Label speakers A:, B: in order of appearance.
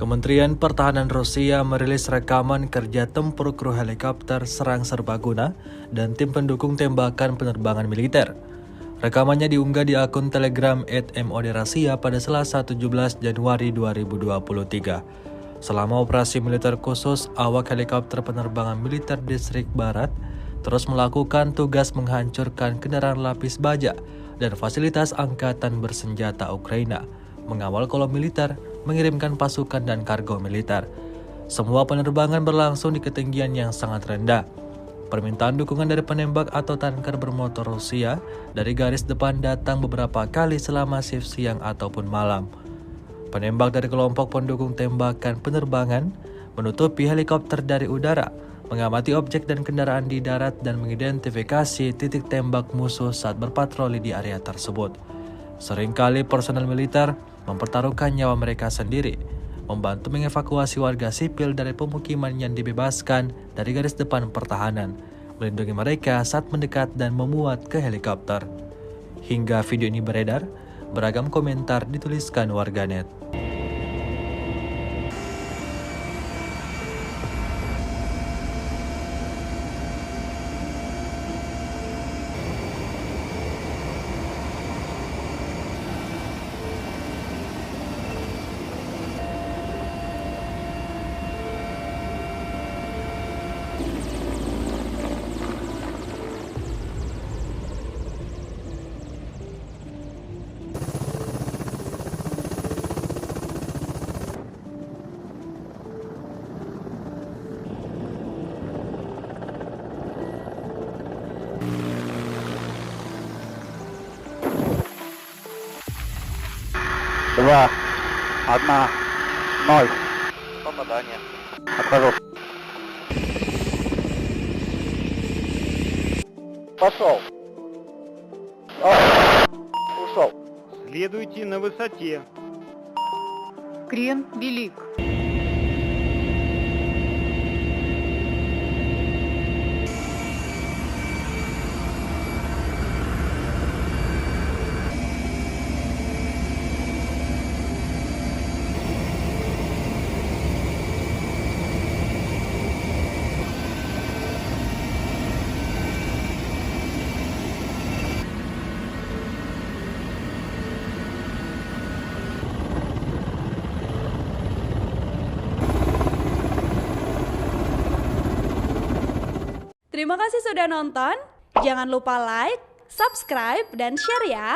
A: Kementerian Pertahanan Rusia merilis rekaman kerja tempur kru helikopter serang serbaguna dan tim pendukung tembakan penerbangan militer. Rekamannya diunggah di akun Telegram @MOD-Rasia pada Selasa 17 Januari 2023. Selama operasi militer khusus, awak helikopter penerbangan militer Distrik Barat terus melakukan tugas menghancurkan kendaraan lapis baja dan fasilitas angkatan bersenjata Ukraina, mengawal kolom militer, mengirimkan pasukan dan kargo militer. Semua penerbangan berlangsung di ketinggian yang sangat rendah. Permintaan dukungan dari penembak atau tanker bermotor Rusia dari garis depan datang beberapa kali selama shift siang ataupun malam. Penembak dari kelompok pendukung tembakan penerbangan menutupi helikopter dari udara, mengamati objek dan kendaraan di darat dan mengidentifikasi titik tembak musuh saat berpatroli di area tersebut. Seringkali personel militer mempertaruhkan nyawa mereka sendiri, membantu mengevakuasi warga sipil dari pemukiman yang dibebaskan dari garis depan pertahanan, melindungi mereka saat mendekat dan memuat ke helikopter. Hingga video ini beredar, beragam komentar dituliskan warganet.
B: Два, одна, ноль.
C: Попадание.
B: Отхожу. Пошел. Ушел.
C: Следуйте на высоте.
D: Крен велик.
E: Terima kasih sudah nonton. Jangan lupa like, subscribe, dan share ya.